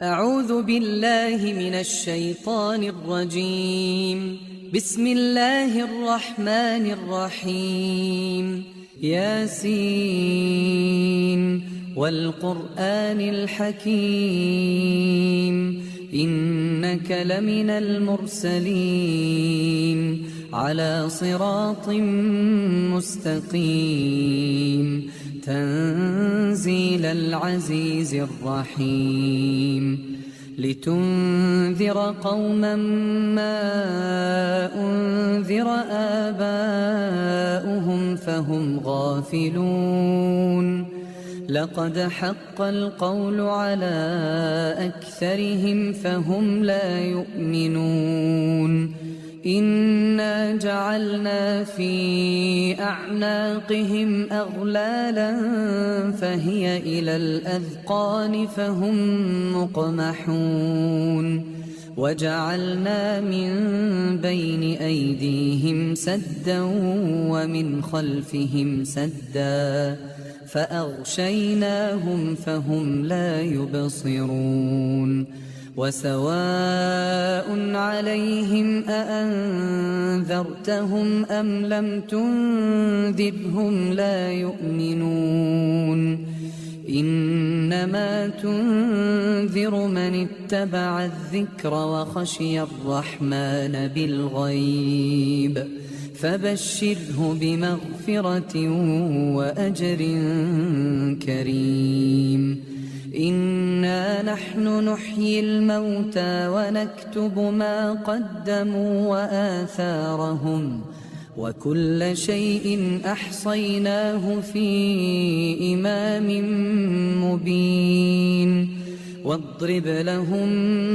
أعوذ بالله من الشيطان الرجيم. بسم الله الرحمن الرحيم. ياسين والقرآن الحكيم إنك لمن المرسلين على صراط مستقيم تنزيل العزيز الرحيم لتنذر قوما ما أنذر آباؤهم فهم غافلون لقد حق القول على أكثرهم فهم لا يؤمنون إنا جعلنا في أعناقهم أغلالا فهي إلى الأذقان فهم مقمحون وجعلنا من بين أيديهم سدا ومن خلفهم سدا فأغشيناهم فهم لا يبصرون وسواء عليهم أأنذرتهم أم لم تنذرهم لا يؤمنون إنما تنذر من اتبع الذكر وخشي الرحمن بالغيب فبشره بمغفرة وأجر كريم إنا نحن نحيي الموتى ونكتب ما قدموا وآثارهم وكل شيء أحصيناه في إمام مبين واضرب لهم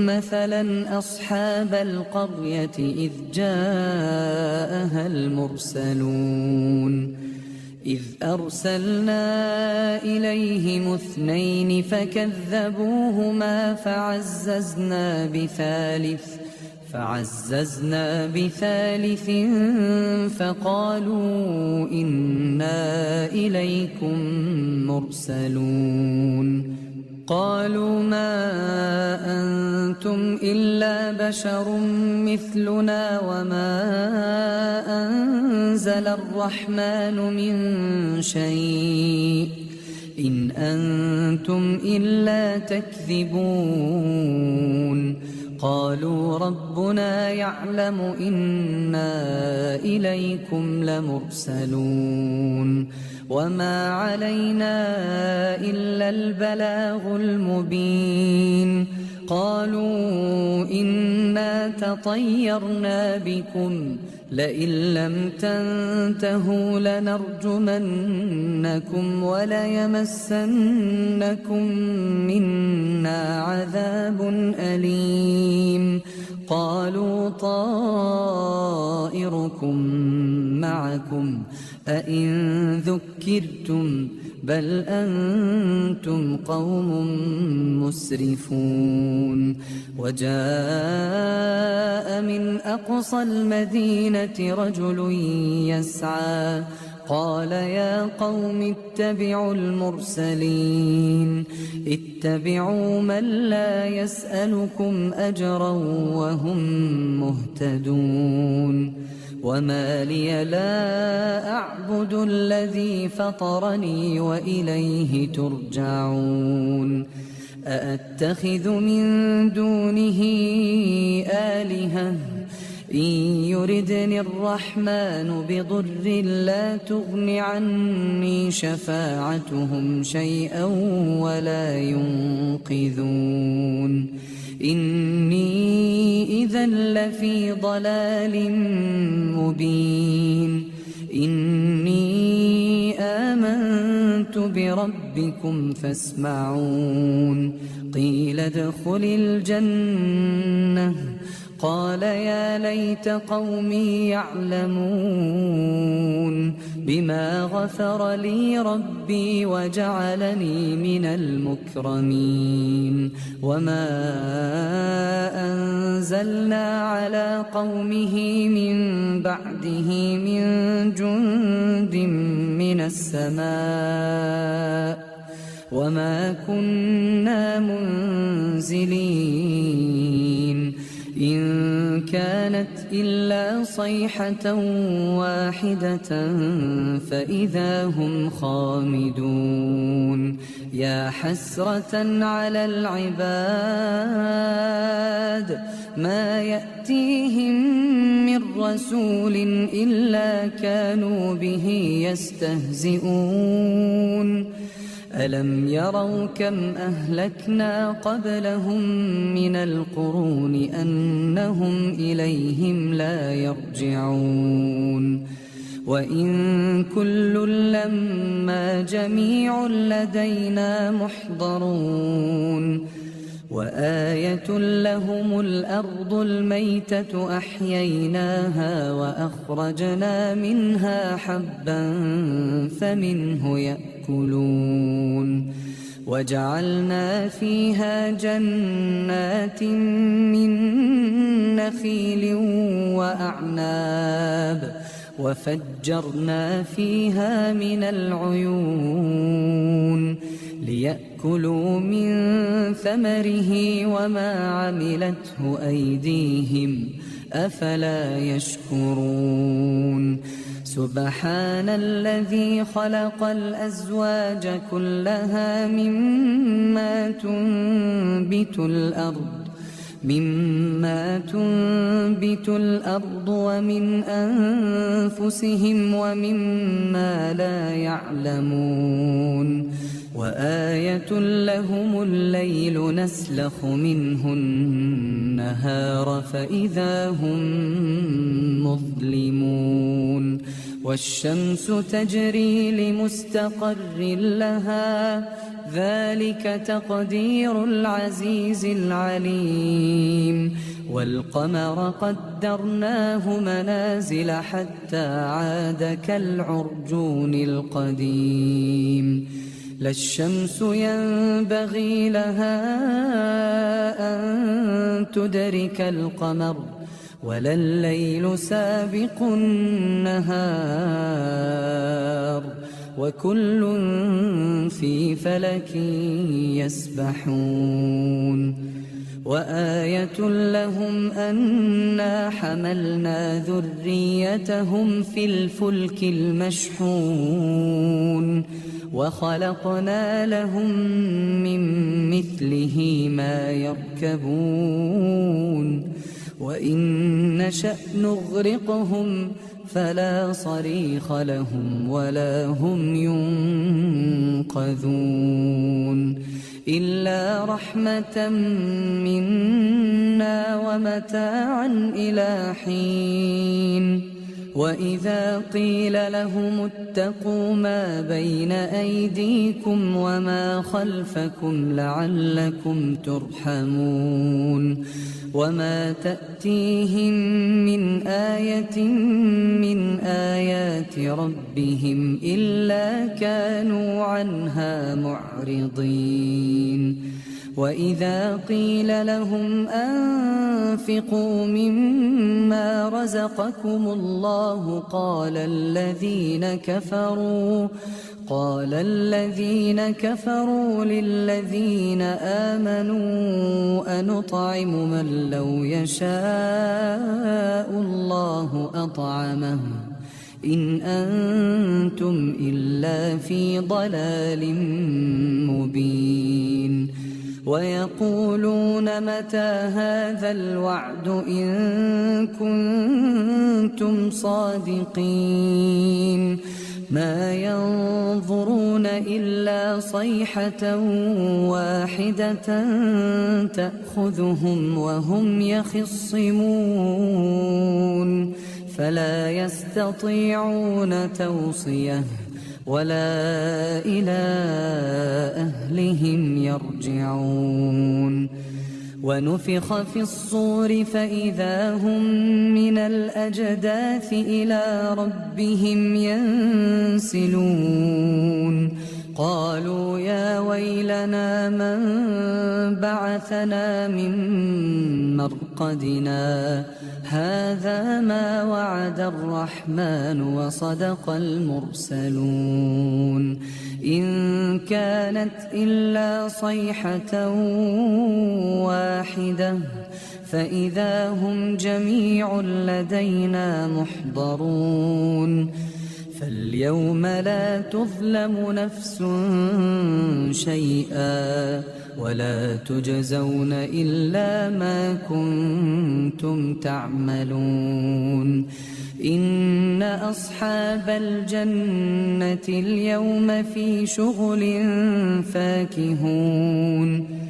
مثلا أصحاب القرية إذ جاءها المرسلون إذ أرسلنا إليهم اثنين فكذبوهما فعززنا بثالث فقالوا إنا إليكم مرسلون قالوا ما أنتم إلا بشر مثلنا وما أنزل الرحمن من شيء إن أنتم إلا تكذبون قالوا ربنا يعلم إنا إليكم لمرسلون وما علينا إلا البلاغ المبين قالوا إنا تطيرنا بكم لئن لم تنتهوا لنرجمنكم وليمسنكم منا عذاب أليم قالوا طائركم معكم أئن ذكرتم بل أنتم قوم مسرفون وجاء من أقصى المدينة رجل يسعى قال يا قوم اتبعوا المرسلين اتبعوا من لا يسألكم أجرا وهم مهتدون وما لي لا أعبد الذي فطرني وإليه ترجعون أأتخذ من دونه آلهة إن يردني الرحمن بضر لا تغن عني شفاعتهم شيئا ولا ينقذون إني إذا لفي ضلال مبين إني آمنت بربكم فاسمعون قيل ادخل الجنة قال يا ليت قومي يعلمون بما غفر لي ربي وجعلني من المكرمين وما أنزلنا على قومه من بعده من جند من السماء وما كنا منزلين إن كانت إلا صيحة واحدة فإذا هم خامدون يا حسرة على العباد ما يأتيهم من رسول إلا كانوا به يستهزئون ألم يروا كم أهلكنا قبلهم من القرون أنهم إليهم لا يرجعون وإن كل لما جميع لدينا محضرون وآية لهم الأرض الميتة أحييناها وأخرجنا منها حبا فمنه يأكلون وجعلنا فيها جنات من نخيل وأعناب وفجرنا فيها من العيون ليأكلوا من ثمره وما عملته أيديهم أفلا يشكرون سبحان الذي خلق الأزواج كلها مما تنبت الأرض ومن أنفسهم ومما لا يعلمون وآية لهم الليل نسلخ منه النهار فإذا هم مظلمون والشمس تجري لمستقر لها ذلك تقدير العزيز العليم والقمر قدرناه منازل حتى عاد كالعرجون القديم لا الشمس ينبغي لها أن تدرك القمر ولا الليل سابق النهار وكل في فلك يسبحون وآية لهم أنا حملنا ذريتهم في الفلك المشحون وخلقنا لهم من مثله ما يركبون وإن نشأ نغرقهم فلا صريخ لهم ولا هم ينقذون إلا رحمة منا ومتاعا إلى حين وإذا قيل لهم اتقوا ما بين أيديكم وما خلفكم لعلكم ترحمون وما تأتيهم من آية من آيات ربهم إلا كانوا عنها معرضين وإذا قيل لهم أنفقوا مما رزقكم الله قال الذين كفروا للذين آمنوا أنطعم من لو يشاء الله أطعمه إن أنتم إلا في ضلال مبين ويقولون متى هذا الوعد إن كنتم صادقين ما ينظرون إلا صيحة واحدة تأخذهم وهم يخصمون فلا يستطيعون توصية ولا إلى أهلهم يرجعون ونفخ في الصور فإذا هم من الأجداث إلى ربهم ينسلون قالوا يا ويلنا من بعثنا من مرقدنا هذا ما وعد الرحمن وصدق المرسلون إن كانت إلا صيحة واحدة فإذا هم جميع لدينا محضرون فاليوم لا تظلم نفس شيئا ولا تجزون إلا ما كنتم تعملون إن أصحاب الجنة اليوم في شغل فاكهون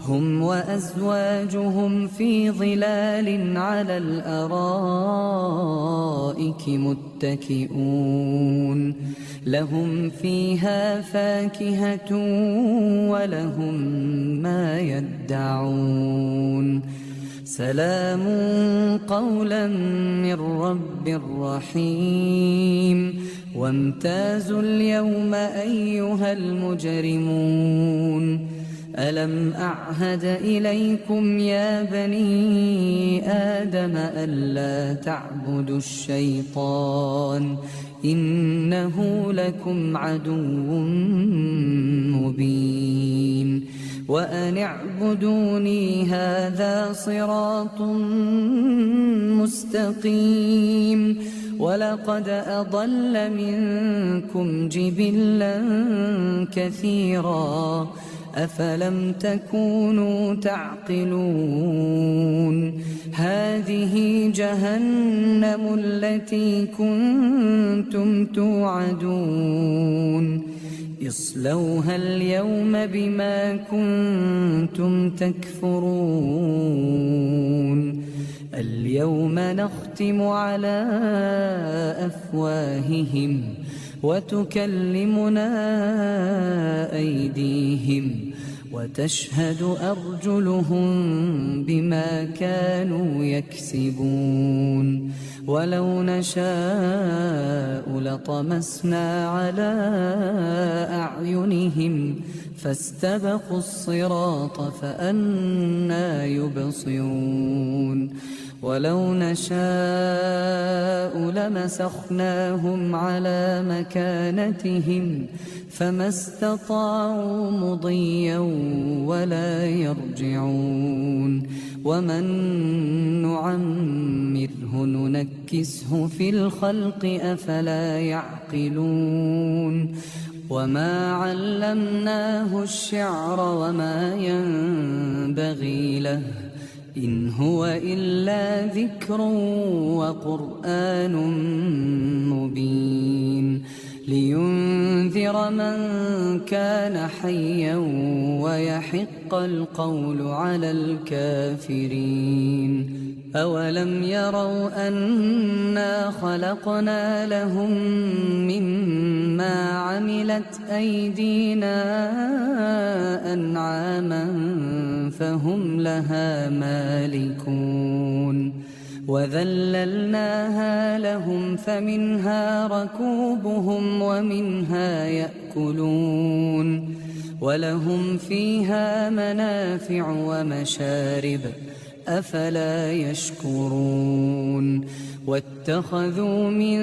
هم وأزواجهم في ظلال على الأرائك متكئون لهم فيها فاكهة ولهم ما يدعون سلام قولا من رب رحيم وامتازوا اليوم أيها المجرمون ألم أعهد إليكم يا بني آدم ألا تعبدوا الشيطان إنه لكم عدو مبين وأن اعبدوني هذا صراط مستقيم ولقد أضل منكم جبلا كثيرا أفلم تكونوا تعقلون هذه جهنم التي كنتم توعدون اصلوها اليوم بما كنتم تكفرون اليوم نختم على أفواههم وتكلمنا أيديهم وتشهد أرجلهم بما كانوا يكسبون ولو نشاء لطمسنا على أعينهم فاستبقوا الصراط فأنى يبصرون ولو نشاء لمسخناهم على مكانتهم فما استطاعوا مضيا ولا يرجعون ومن نعمره ننكسه في الخلق أفلا يعقلون وما علمناه الشعر وما ينبغي له إن هو إلا ذكر وقرآن مبين لينذر من كان حيا ويحق القول على الكافرين أولم يروا أنا خلقنا لهم مما عملت أيدينا أنعاما فهم لها مالكون وذللناها لهم فمنها ركوبهم ومنها يأكلون ولهم فيها منافع ومشارب أفلا يشكرون واتخذوا من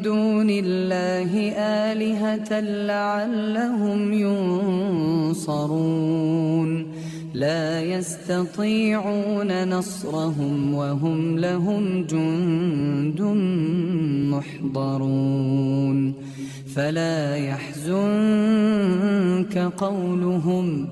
دون الله آلهة لعلهم ينصرون لا يستطيعون نصرهم وهم لهم جند محضرون فلا يحزنك قولهم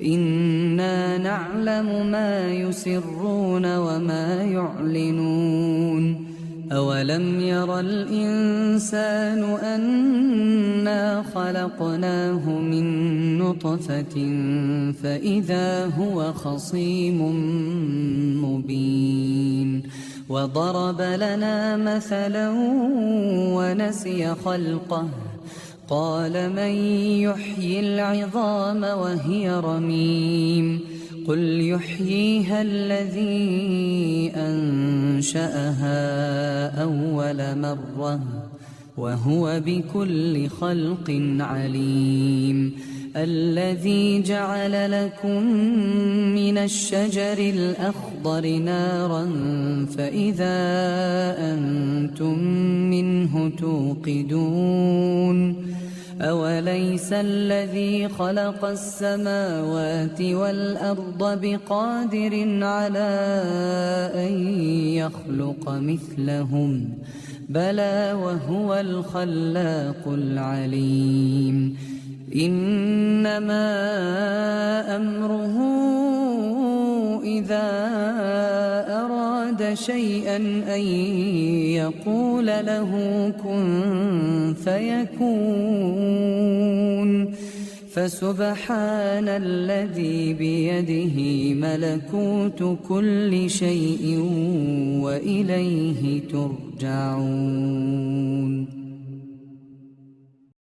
إنا نعلم ما يسرون وما يعلنون أولم ير الإنسان أنا خلقناه من نطفة فإذا هو خصيم مبين وضرب لنا مثلا ونسي خلقه قال من يحيي العظام وهي رميم قل يحييها الذي أنشأها أول مرة وهو بكل خلق عليم. الذي جعل لكم من الشجر الأخضر نارا فإذا أنتم منه توقدون أوليس الذي خلق السماوات والأرض بقادر على أن يخلق مثلهم بلى وهو الخلاق العليم. إنما أمره إذا أراد شيئا أن يقول له كن فيكون. فسبحان الذي بيده ملكوت كل شيء وإليه ترجعون.